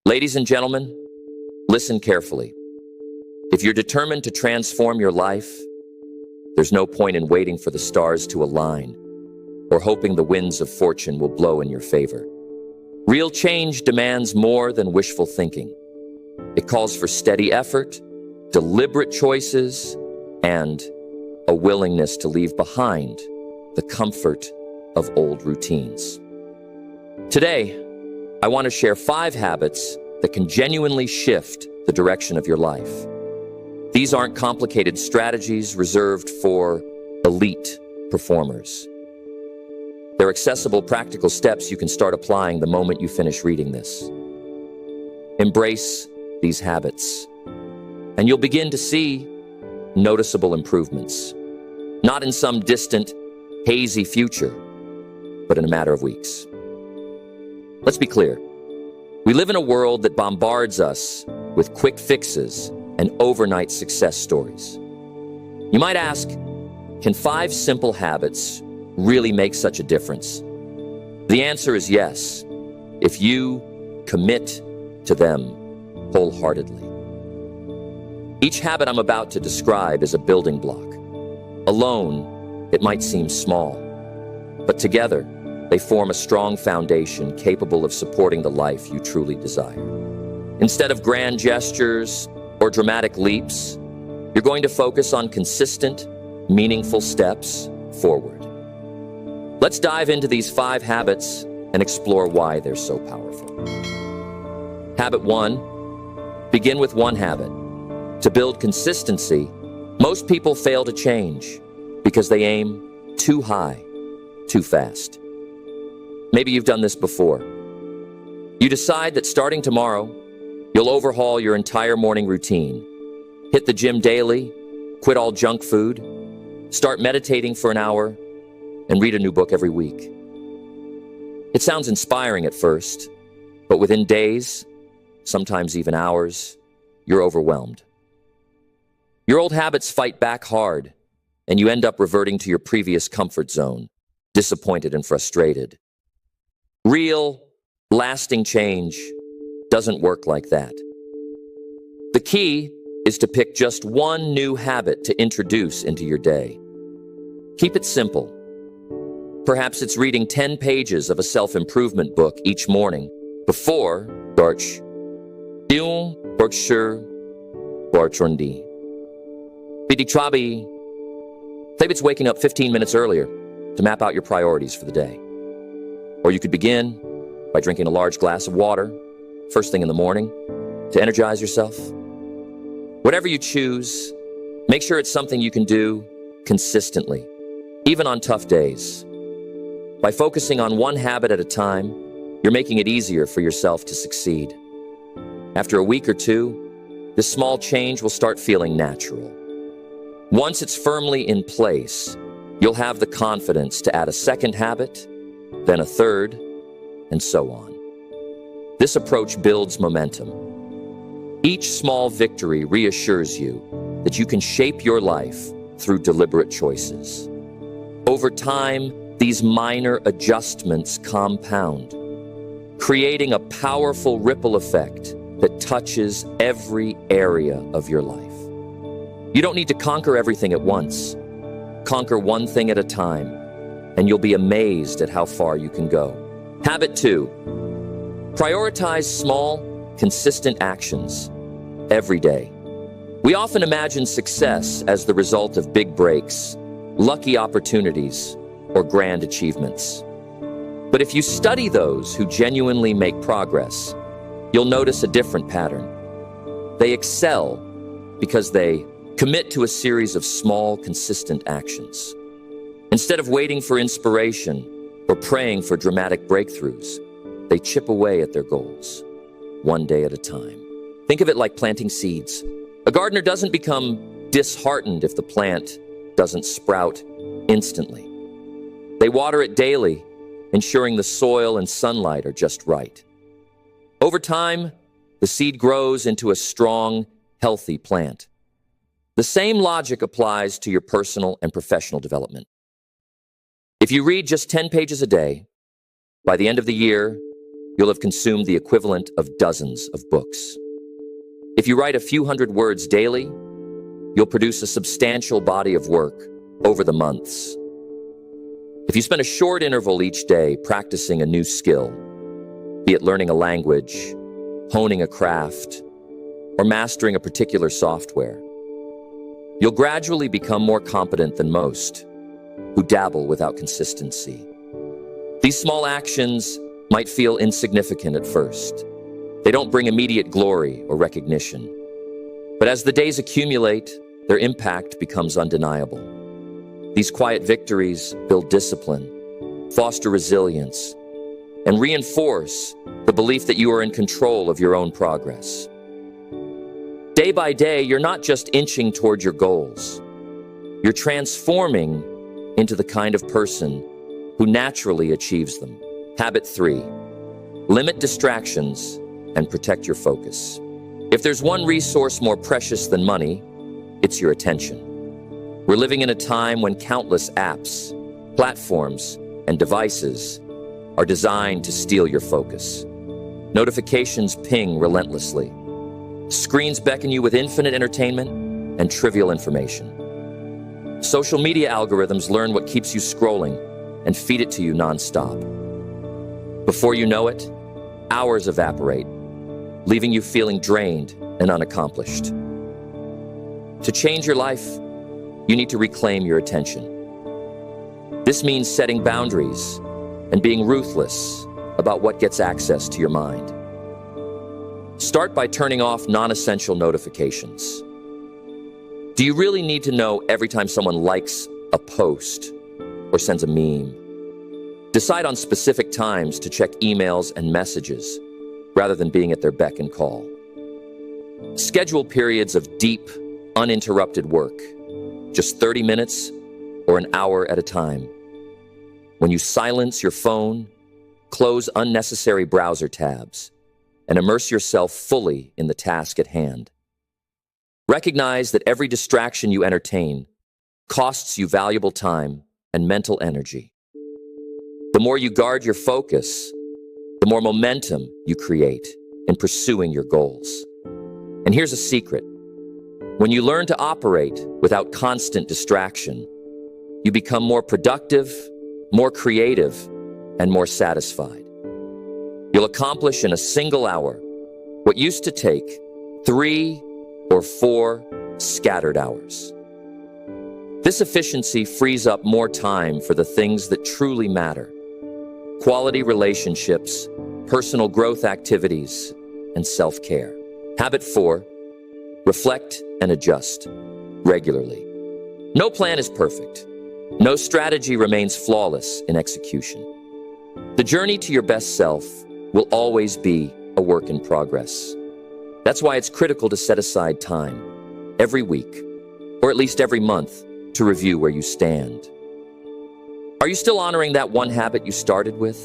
Ladies and gentlemen, listen carefully. If you're determined to transform your life, there's no point in waiting for the stars to align or hoping the winds of fortune will blow in your favor. Real change demands more than wishful thinking. It calls for steady effort, deliberate choices, and a willingness to leave behind the comfort of old routines. Today, I want to share 5 habits that can genuinely shift the direction of your life. These aren't complicated strategies reserved for elite performers. They're accessible, practical steps you can start applying the moment you finish reading this. Embrace these habits, and you'll begin to see noticeable improvements, not in some distant, hazy future, but in a matter of weeks. Let's be clear. We live in a world that bombards us with quick fixes and overnight success stories. You might ask, can 5 simple habits really make such a difference? The answer is yes, if you commit to them wholeheartedly. Each habit I'm about to describe is a building block. Alone, it might seem small, but together, they form a strong foundation capable of supporting the life you truly desire. Instead of grand gestures or dramatic leaps, you're going to focus on consistent, meaningful steps forward. Let's dive into these 5 habits and explore why they're so powerful. Habit 1, begin with one habit. To build consistency, most people fail to change because they aim too high, too fast. Maybe you've done this before. You decide that starting tomorrow, you'll overhaul your entire morning routine, hit the gym daily, quit all junk food, start meditating for an hour, and read a new book every week. It sounds inspiring at first, but within days, sometimes even hours, you're overwhelmed. Your old habits fight back hard, and you end up reverting to your previous comfort zone, disappointed and frustrated. Real, lasting change doesn't work like that. The key is to pick just one new habit to introduce into your day. Keep it simple. Perhaps it's reading 10 pages of a self-improvement book each morning before Dorch. Berkshire Barchondi. Biditrabi. Maybe it's waking up 15 minutes earlier to map out your priorities for the day. Or you could begin by drinking a large glass of water first thing in the morning to energize yourself. Whatever you choose, make sure it's something you can do consistently, even on tough days. By focusing on one habit at a time, you're making it easier for yourself to succeed. After a week or 2, this small change will start feeling natural. Once it's firmly in place, you'll have the confidence to add a second habit, then a third, and so on. This approach builds momentum. Each small victory reassures you that you can shape your life through deliberate choices. Over time, these minor adjustments compound, creating a powerful ripple effect that touches every area of your life. You don't need to conquer everything at once. Conquer one thing at a time, and you'll be amazed at how far you can go. Habit 2, prioritize small, consistent actions every day. We often imagine success as the result of big breaks, lucky opportunities, or grand achievements. But if you study those who genuinely make progress, you'll notice a different pattern. They excel because they commit to a series of small, consistent actions. Instead of waiting for inspiration or praying for dramatic breakthroughs, they chip away at their goals, one day at a time. Think of it like planting seeds. A gardener doesn't become disheartened if the plant doesn't sprout instantly. They water it daily, ensuring the soil and sunlight are just right. Over time, the seed grows into a strong, healthy plant. The same logic applies to your personal and professional development. If you read just 10 pages a day, by the end of the year, you'll have consumed the equivalent of dozens of books. If you write a few hundred words daily, you'll produce a substantial body of work over the months. If you spend a short interval each day practicing a new skill, be it learning a language, honing a craft, or mastering a particular software, you'll gradually become more competent than most who dabble without consistency. These small actions might feel insignificant at first. They don't bring immediate glory or recognition. But as the days accumulate, their impact becomes undeniable. These quiet victories build discipline, foster resilience, and reinforce the belief that you are in control of your own progress. Day by day, you're not just inching toward your goals. You're transforming into the kind of person who naturally achieves them. Habit 3, limit distractions and protect your focus. If there's one resource more precious than money, it's your attention. We're living in a time when countless apps, platforms, and devices are designed to steal your focus. Notifications ping relentlessly. Screens beckon you with infinite entertainment and trivial information. Social media algorithms learn what keeps you scrolling and feed it to you nonstop. Before you know it, hours evaporate, leaving you feeling drained and unaccomplished. To change your life, you need to reclaim your attention. This means setting boundaries and being ruthless about what gets access to your mind. Start by turning off non-essential notifications. Do you really need to know every time someone likes a post or sends a meme? Decide on specific times to check emails and messages rather than being at their beck and call. Schedule periods of deep, uninterrupted work, just 30 minutes or an hour at a time. When you silence your phone, close unnecessary browser tabs, and immerse yourself fully in the task at hand. Recognize that every distraction you entertain costs you valuable time and mental energy. The more you guard your focus, the more momentum you create in pursuing your goals. And here's a secret. When you learn to operate without constant distraction, you become more productive, more creative, and more satisfied. You'll accomplish in a single hour what used to take 3 or 4 scattered hours. This efficiency frees up more time for the things that truly matter: quality relationships, personal growth activities, and self-care. Habit 4, reflect and adjust regularly. No plan is perfect. No strategy remains flawless in execution. The journey to your best self will always be a work in progress. That's why it's critical to set aside time every week, or at least every month, to review where you stand. Are you still honoring that one habit you started with?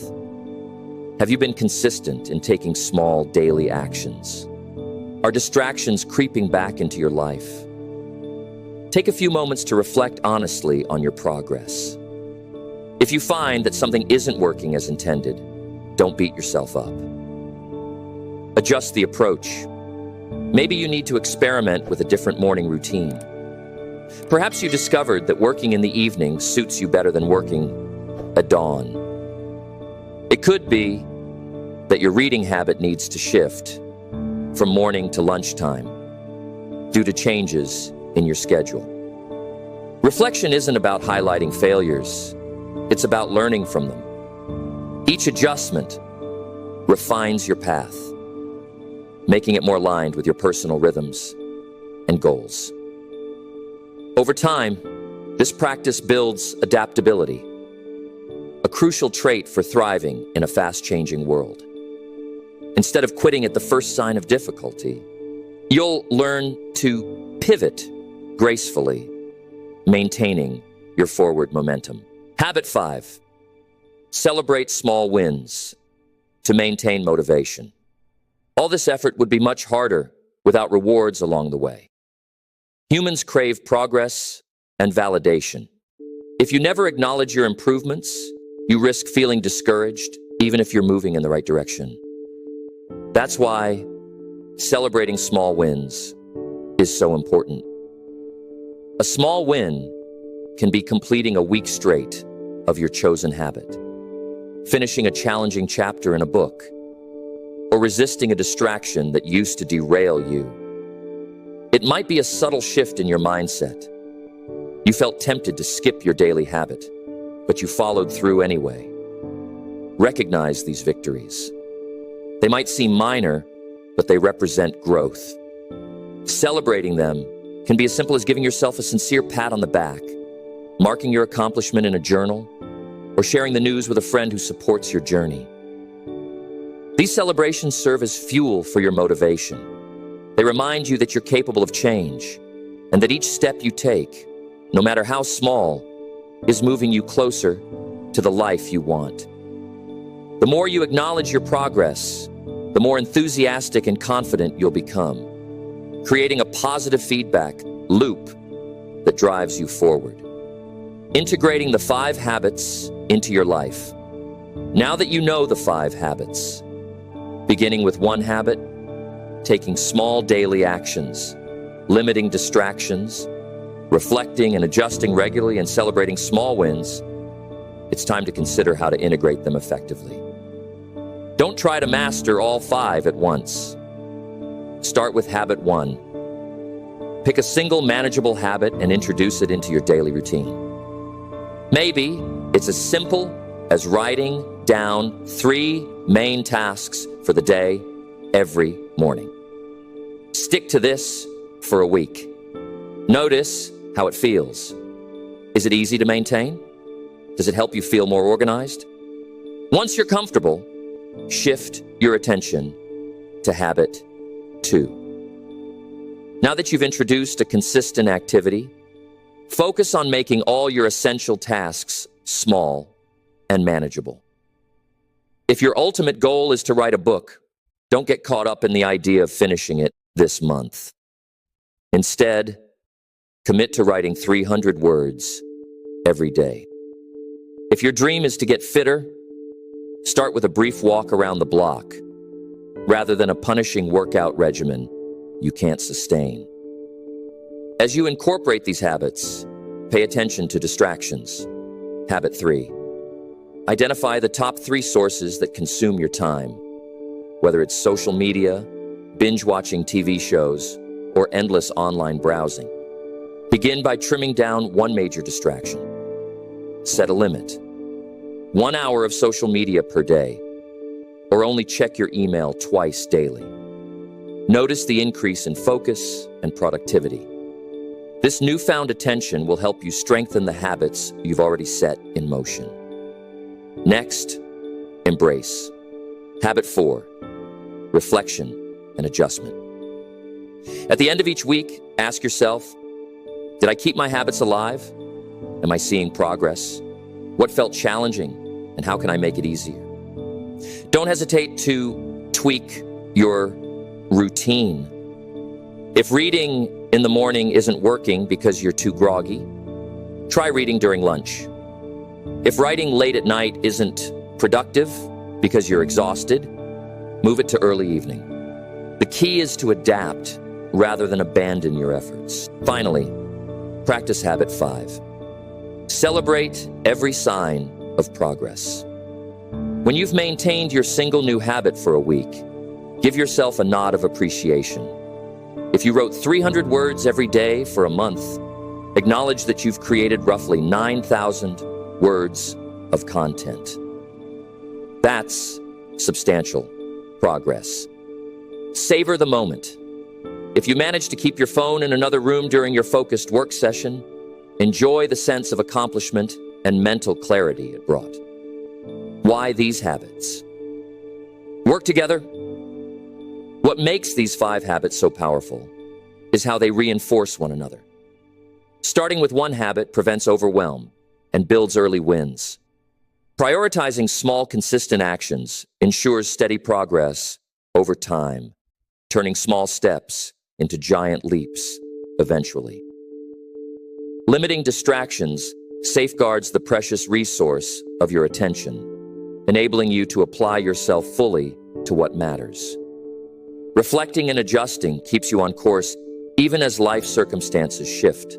Have you been consistent in taking small daily actions? Are distractions creeping back into your life? Take a few moments to reflect honestly on your progress. If you find that something isn't working as intended, don't beat yourself up. Adjust the approach. Maybe you need to experiment with a different morning routine. Perhaps you discovered that working in the evening suits you better than working at dawn. It could be that your reading habit needs to shift from morning to lunchtime due to changes in your schedule. Reflection isn't about highlighting failures. It's about learning from them. Each adjustment refines your path, making it more aligned with your personal rhythms and goals. Over time, this practice builds adaptability, a crucial trait for thriving in a fast-changing world. Instead of quitting at the first sign of difficulty, you'll learn to pivot gracefully, maintaining your forward momentum. Habit 5, celebrate small wins to maintain motivation. All this effort would be much harder without rewards along the way. Humans crave progress and validation. If you never acknowledge your improvements, you risk feeling discouraged, even if you're moving in the right direction. That's why celebrating small wins is so important. A small win can be completing a week straight of your chosen habit, finishing a challenging chapter in a book, or resisting a distraction that used to derail you. It might be a subtle shift in your mindset. You felt tempted to skip your daily habit, but you followed through anyway. Recognize these victories. They might seem minor, but they represent growth. Celebrating them can be as simple as giving yourself a sincere pat on the back, marking your accomplishment in a journal, or sharing the news with a friend who supports your journey. These celebrations serve as fuel for your motivation. They remind you that you're capable of change, and that each step you take, no matter how small, is moving you closer to the life you want. The more you acknowledge your progress, the more enthusiastic and confident you'll become, creating a positive feedback loop that drives you forward. Integrating the 5 habits into your life. Now that you know the 5 habits, beginning with 1 habit, taking small daily actions, limiting distractions, reflecting and adjusting regularly, and celebrating small wins, it's time to consider how to integrate them effectively. Don't try to master all 5 at once. Start with habit 1. Pick a single manageable habit and introduce it into your daily routine. Maybe it's as simple as writing down 3 main tasks for the day every morning. Stick to this for a week. Notice how it feels. Is it easy to maintain? Does it help you feel more organized? Once you're comfortable, shift your attention to habit 2. Now that you've introduced a consistent activity, focus on making all your essential tasks small and manageable. If your ultimate goal is to write a book, don't get caught up in the idea of finishing it this month. Instead, commit to writing 300 words every day. If your dream is to get fitter, start with a brief walk around the block, rather than a punishing workout regimen you can't sustain. As you incorporate these habits, pay attention to distractions. Habit 3. Identify the top 3 sources that consume your time, whether it's social media, binge-watching TV shows, or endless online browsing. Begin by trimming down one major distraction. Set a limit. 1 hour of social media per day, or only check your email twice daily. Notice the increase in focus and productivity. This newfound attention will help you strengthen the habits you've already set in motion. Next, embrace. Habit 4, reflection and adjustment. At the end of each week, ask yourself, did I keep my habits alive? Am I seeing progress? What felt challenging, and how can I make it easier? Don't hesitate to tweak your routine. If reading in the morning isn't working because you're too groggy, try reading during lunch. If writing late at night isn't productive because you're exhausted, move it to early evening. The key is to adapt rather than abandon your efforts. Finally, practice habit 5. Celebrate every sign of progress. When you've maintained your single new habit for a week, give yourself a nod of appreciation. If you wrote 300 words every day for a month, acknowledge that you've created roughly 9,000 words of content. That's substantial progress. Savor the moment. If you manage to keep your phone in another room during your focused work session, enjoy the sense of accomplishment and mental clarity it brought. Why these habits? Work together. What makes these 5 habits so powerful is how they reinforce one another. Starting with one habit prevents overwhelm and builds early wins. Prioritizing small, consistent actions ensures steady progress over time, turning small steps into giant leaps eventually. Limiting distractions safeguards the precious resource of your attention, enabling you to apply yourself fully to what matters. Reflecting and adjusting keeps you on course even as life circumstances shift.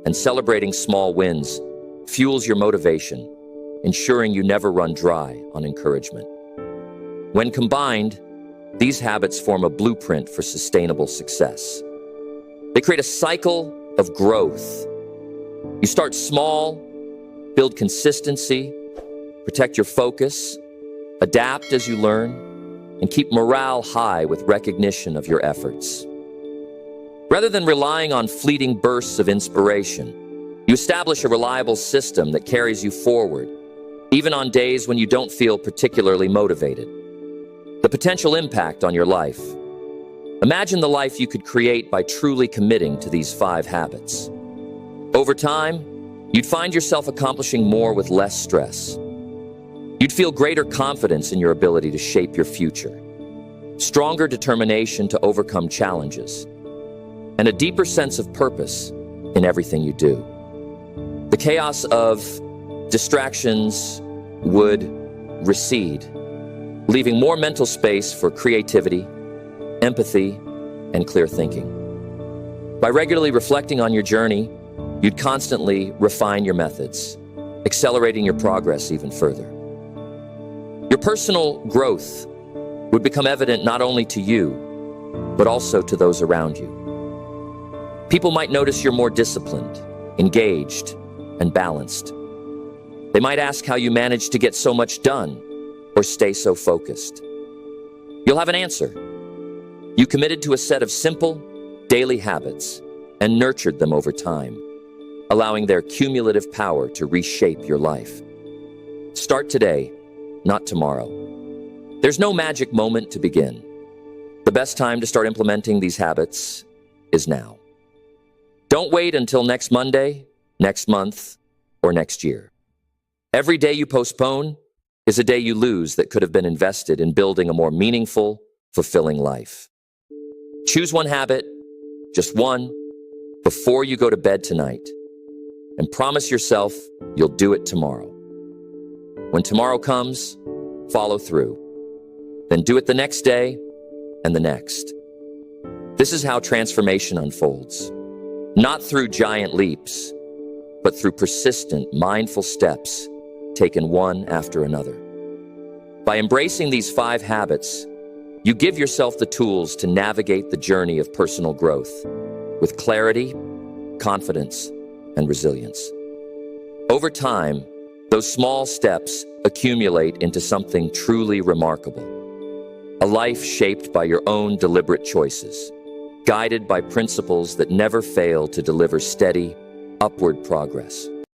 And celebrating small wins fuels your motivation, ensuring you never run dry on encouragement. When combined, these habits form a blueprint for sustainable success. They create a cycle of growth. You start small, build consistency, protect your focus, adapt as you learn, and keep morale high with recognition of your efforts. Rather than relying on fleeting bursts of inspiration, you establish a reliable system that carries you forward, even on days when you don't feel particularly motivated. The potential impact on your life. Imagine the life you could create by truly committing to these 5 habits. Over time, you'd find yourself accomplishing more with less stress. You'd feel greater confidence in your ability to shape your future, stronger determination to overcome challenges, and a deeper sense of purpose in everything you do. The chaos of distractions would recede, leaving more mental space for creativity, empathy, and clear thinking. By regularly reflecting on your journey, you'd constantly refine your methods, accelerating your progress even further. Your personal growth would become evident not only to you, but also to those around you. People might notice you're more disciplined, engaged, and balanced. They might ask how you manage to get so much done or stay so focused. You'll have an answer. You committed to a set of simple, daily habits and nurtured them over time, allowing their cumulative power to reshape your life. Start today, not tomorrow. There's no magic moment to begin. The best time to start implementing these habits is now. Don't wait until next Monday, next month, or next year. Every day you postpone is a day you lose that could have been invested in building a more meaningful, fulfilling life. Choose one habit, just one, before you go to bed tonight, and promise yourself you'll do it tomorrow. When tomorrow comes, follow through. Then do it the next day and the next. This is how transformation unfolds. Not through giant leaps, but through persistent, mindful steps taken one after another. By embracing these 5 habits, you give yourself the tools to navigate the journey of personal growth with clarity, confidence, and resilience. Over time, those small steps accumulate into something truly remarkable. A life shaped by your own deliberate choices, guided by principles that never fail to deliver steady, upward progress.